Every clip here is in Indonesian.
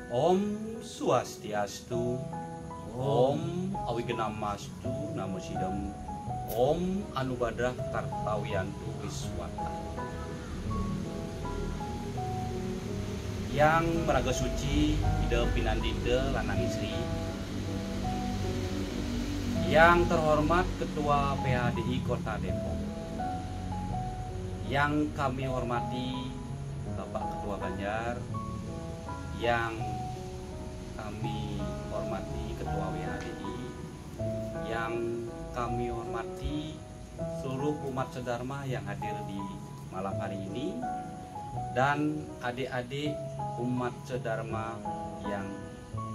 Om Swastiastu, Om Awigenamastu Namo Sidam, Om Anubadrah Kartawiyantu Wiswata. Yang meraga suci ide pinandide lanang istri, yang terhormat Ketua PHDI Kota Depok, yang kami hormati Bapak Ketua Banjar, yang kami hormati Ketua WHDI, yang kami hormati seluruh umat sedharma yang hadir di malam hari ini, dan adik-adik umat sedharma yang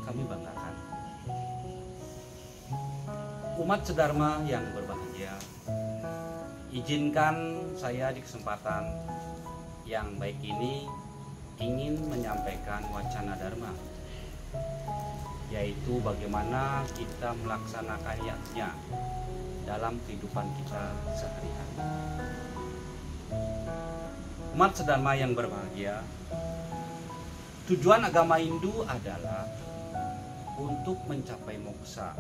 kami banggakan. Umat sedharma yang berbahagia, izinkan saya di kesempatan yang baik ini ingin menyampaikan wacana dharma, yaitu bagaimana kita melaksanakannya dalam kehidupan kita sehari-hari. Umat sedharma yang berbahagia, tujuan agama Hindu adalah untuk mencapai moksa.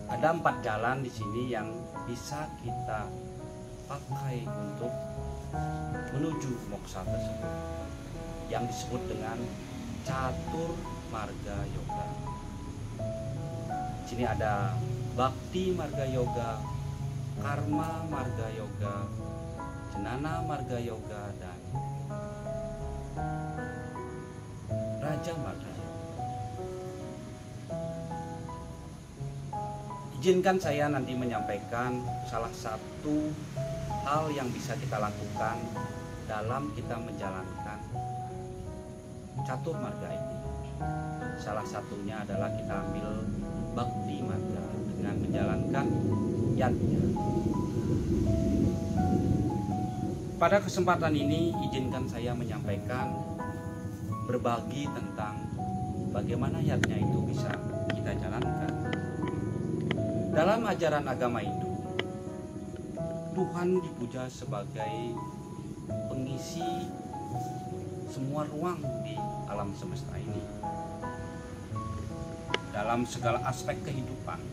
Ada 4 jalan di sini yang bisa kita pakai untuk menuju moksa tersebut, yang disebut dengan catur marga yoga. Di sini ada bakti marga yoga, karma marga yoga, jenana marga yoga, dan raja marga yoga. Izinkan saya nanti menyampaikan salah satu hal yang bisa kita lakukan dalam kita menjalankan catur marga ini. Salah satunya adalah kita ambil bakti marga dengan menjalankan yatnya. Pada kesempatan ini izinkan saya menyampaikan berbagi tentang bagaimana yatnya itu bisa kita jalankan. Dalam ajaran agama Hindu, Tuhan dipuja sebagai pengisi semua ruang di alam semesta ini. Dalam segala aspek kehidupan,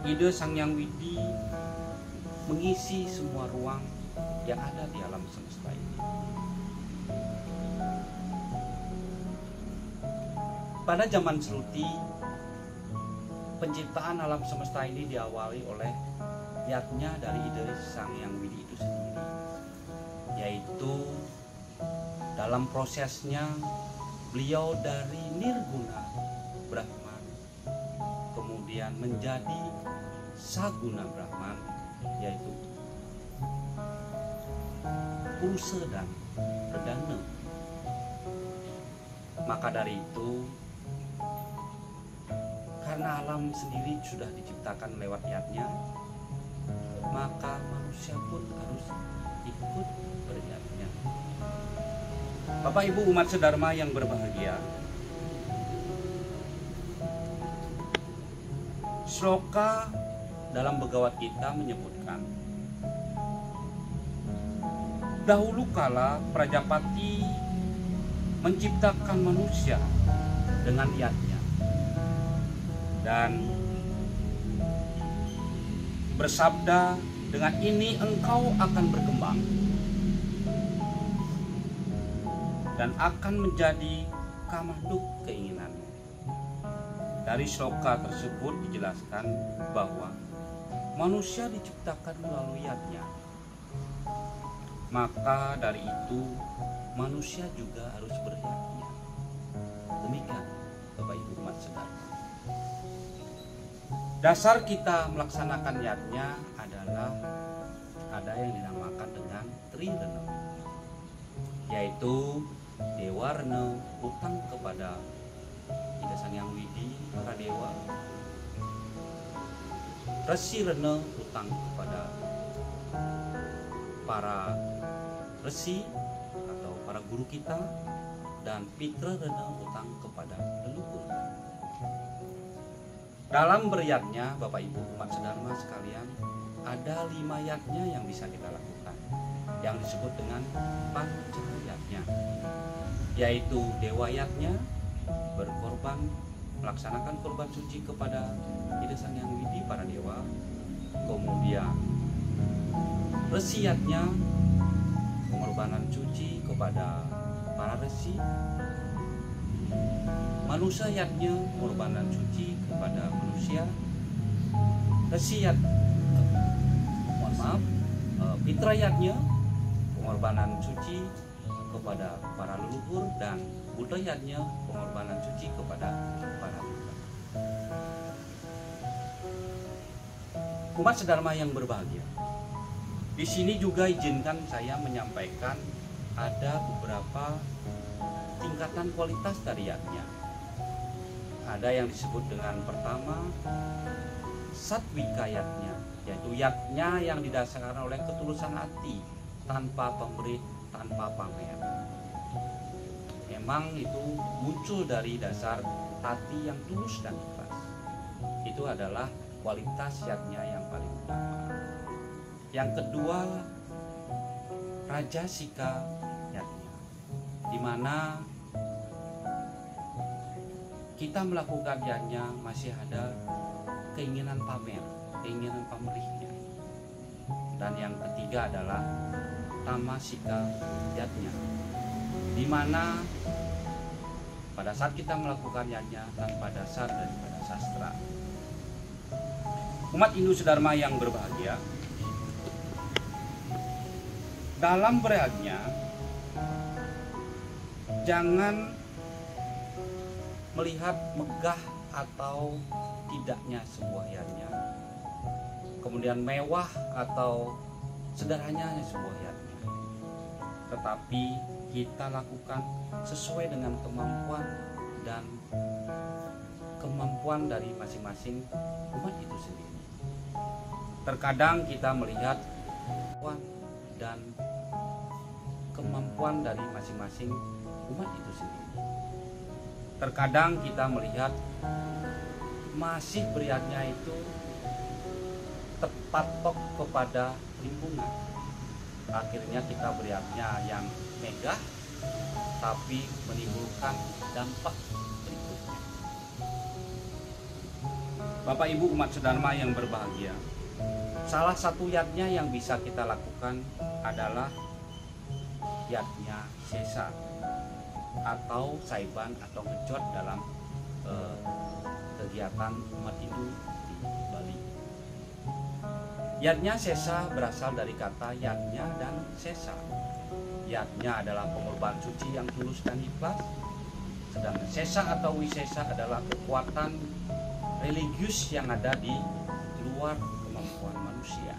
ide Sang Hyang Widi mengisi semua ruang yang ada di alam semesta ini. Pada zaman Sruti, penciptaan alam semesta ini diawali oleh yatnya dari ide Sang Hyang Widi itu sendiri, yaitu dalam prosesnya beliau dari nirguna Brahman kemudian menjadi saguna Brahman, yaitu Purusa dan Pradana. Maka dari itu, karena alam sendiri sudah diciptakan lewat yatnya, maka manusia pun harus ikut beryatnya. Bapak Ibu umat sedharma yang berbahagia, sloka dalam Bhagavad Gita menyebutkan, dahulu kala Prajapati menciptakan manusia dengan yatnya dan bersabda, dengan ini engkau akan berkembang dan akan menjadi kamaduk keinginanmu. Dari sloka tersebut dijelaskan bahwa manusia diciptakan melalui yatnya. Maka dari itu manusia juga harus beryatnya. Demikian Bapak Ibu umat sedharma. Dasar kita melaksanakan yatnya adalah ada yang dinamakan dengan Trirena, yaitu Dewa Rena hutang kepada Ida Sang Hyang Widi para dewa, Resi Rena hutang kepada para resi atau para guru kita, dan Pitra Rena hutang kepada leluhur. Dalam beryatnya, Bapak Ibu umat sedharma sekalian, ada 5 yatnya yang bisa kita lakukan, yang disebut dengan pancayatnya. yaitu dewa yatnya berkorban, melaksanakan korban suci kepada Ida Sang Hyang Widi para dewa. Kemudian resi yatnya pengorbanan suci kepada para resi. Manusia yatnya pengorbanan suci kepada manusia. Resi yat, mohon maaf, Pitra yatnya pengorbanan suci kepada para leluhur, dan Buddha yatnya pengorbanan suci kepada para Buddha. Umat sedharma yang berbahagia, di sini juga izinkan saya menyampaikan ada beberapa tingkatan kualitas dari yatnya. Ada yang disebut dengan pertama satwika yatnya, yaitu yatnya yang didasarkan oleh ketulusan hati, tanpa pamrih, tanpa pamer. Memang itu muncul dari dasar hati yang tulus dan ikhlas. Itu adalah kualitas yatnya yang paling utama. Yang kedua, rajasika yatnya, di mana kita melakukan yatnya masih ada keinginan pamer, keinginan pamrihnya. Dan yang ketiga adalah tamasika yatnya, di mana pada saat kita melakukan yatnya tanpa dasar daripada sastra. Umat Hindu sedharma yang berbahagia, dalam beryatnya jangan melihat megah atau tidaknya sebuah yatnya, kemudian mewah atau sederhananya sebuah yatnya, tetapi kita lakukan sesuai dengan kemampuan dan kemampuan dari masing-masing umat itu sendiri. Terkadang kita melihat kemampuan dan kemampuan dari masing-masing umat itu sendiri. Terkadang kita melihat masih beryatnya itu terpatok kepada lingkungan. Akhirnya kita beryatnya yang megah, tapi menimbulkan dampak berikutnya. Bapak Ibu umat sedharma yang berbahagia, salah satu yatnya yang bisa kita lakukan adalah yatnya sesa atau saiban atau ngejot dalam kegiatan umat Hindu di Bali. Yatnya sesa berasal dari kata yatnya dan sesa. Yatnya adalah pengorbanan suci yang tulus dan ikhlas, sedangkan sesa atau wisesa adalah kekuatan religius yang ada di luar kemampuan manusia.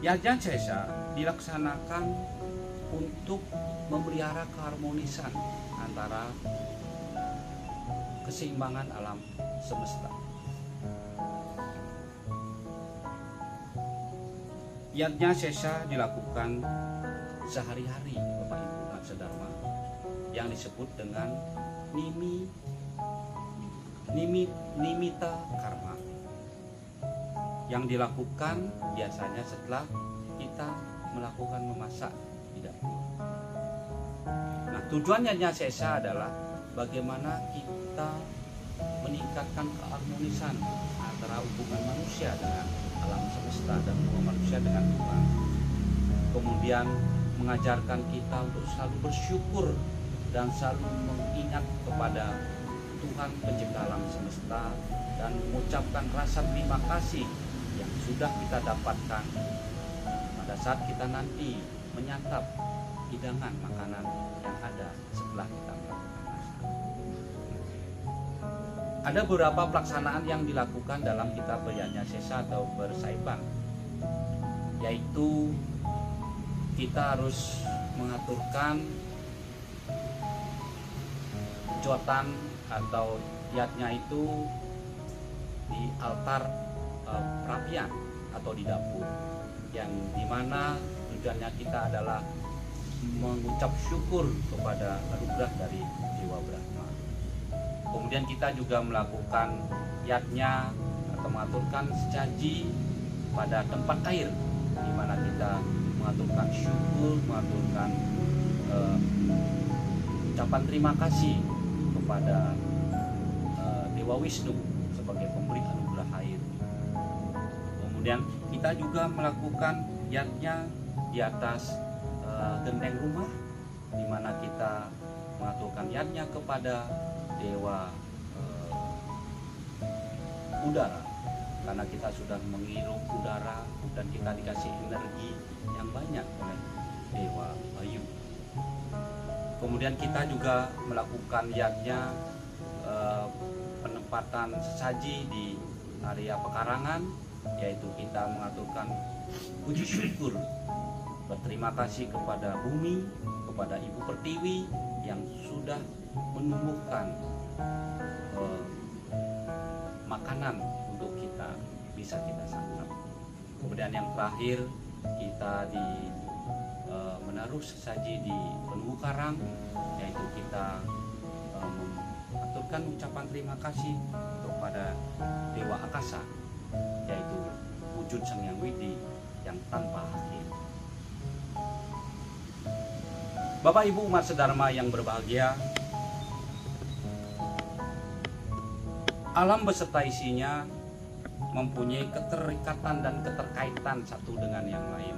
Yatnya sesa dilaksanakan untuk memelihara keharmonisan antara keseimbangan alam semesta. Yatnya sesa dilakukan sehari-hari Bapak Ibu umat sedharma, yang disebut dengan nimita karma, yang dilakukan biasanya setelah kita melakukan memasak di dapur. Nah, tujuan yatnya sesa adalah bagaimana kita meningkatkan keharmonisan antara hubungan manusia dengan alam semesta dan hubungan manusia dengan Tuhan. Kemudian mengajarkan kita untuk selalu bersyukur dan selalu mengingat kepada Tuhan pencipta alam semesta dan mengucapkan rasa terima kasih yang sudah kita dapatkan pada saat kita nanti menyantap hidangan makanan yang ada setelah kita melakukan masak. Ada beberapa pelaksanaan yang dilakukan dalam kitab Yatnya Sesa atau bersaiban, yaitu kita harus mengaturkan jotan atau yatnya itu di altar perapian atau di dapur, yang dimana tujuannya kita adalah mengucap syukur kepada anugerah dari Dewa Brahma. Kemudian kita juga melakukan yatnya atau mengaturkan sesaji pada tempat air, di mana kita mengaturkan syukur, mengaturkan ucapan terima kasih kepada Dewa Wisnu sebagai pemberi anugerah air. Kemudian kita juga melakukan yatnya di atas genteng rumah, di mana kita mengaturkan yatnya kepada Dewa udara, karena kita sudah menghirup udara dan kita dikasih energi yang banyak oleh Dewa Bayu. Kemudian kita juga melakukan yatnya penempatan sesaji di area pekarangan, yaitu kita mengaturkan puji syukur, berterima kasih kepada bumi, kepada Ibu Pertiwi yang sudah menumbuhkan makanan untuk kita bisa kita santap. Kemudian yang terakhir kita menaruh sesaji di penunggu karang, yaitu kita mengaturkan ucapan terima kasih kepada Dewa Akasa, yaitu wujud Sang Hyang Widi yang tanpa akhir. Bapak Ibu umat sedharma yang berbahagia, alam beserta isinya mempunyai keterikatan dan keterkaitan satu dengan yang lain,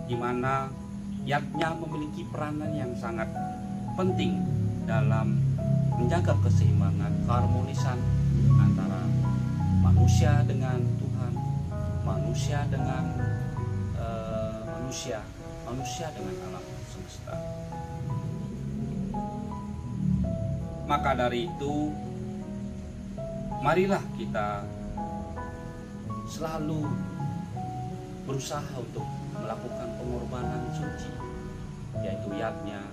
di mana yatnya memiliki peranan yang sangat penting dalam menjaga keseimbangan, keharmonisan antara manusia dengan Tuhan, manusia dengan manusia dengan alam semesta. Maka dari itu, marilah kita selalu berusaha untuk melakukan pengorbanan suci, yaitu yatnya,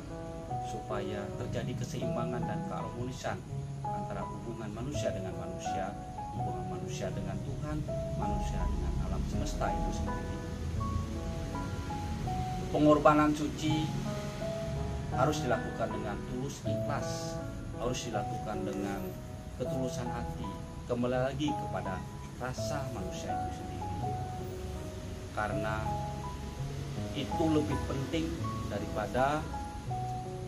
supaya terjadi keseimbangan dan keharmonisan antara hubungan manusia dengan manusia, hubungan manusia dengan Tuhan, manusia dengan alam semesta itu sendiri. Pengorbanan suci harus dilakukan dengan tulus ikhlas, harus dilakukan dengan ketulusan hati, kembali lagi kepada rasa manusia itu sendiri, karena itu lebih penting daripada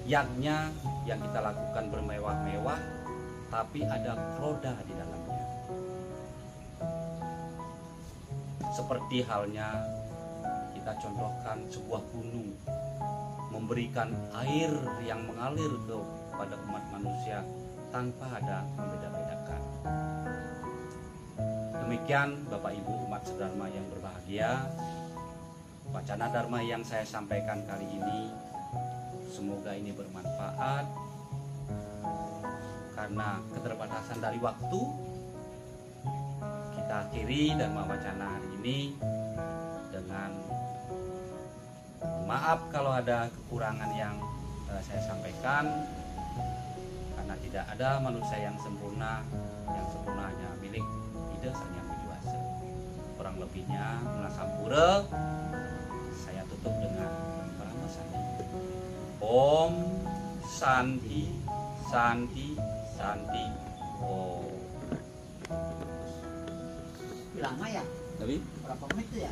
yatnya yang kita lakukan bermewah-mewah tapi ada roda di dalamnya. Seperti halnya kita contohkan sebuah gunung memberikan air yang mengalir kepada umat manusia tanpa ada membeda-bedakan. Demikian Bapak Ibu umat sedharma yang berbahagia, wacana dharma yang saya sampaikan kali ini semoga ini bermanfaat. Karena keterbatasan dari waktu, kita akhiri dharma wacana hari ini dengan maaf kalau ada kekurangan yang saya sampaikan, karena tidak ada manusia yang sempurna hanya milik Ida Sang Hyang Widiwasa. Kurang lebihnya Munasampura, saya tutup dengan pramesani. Om Santi Santi Santi Om. Bilang ya? Tapi Berapa menit tuh ya?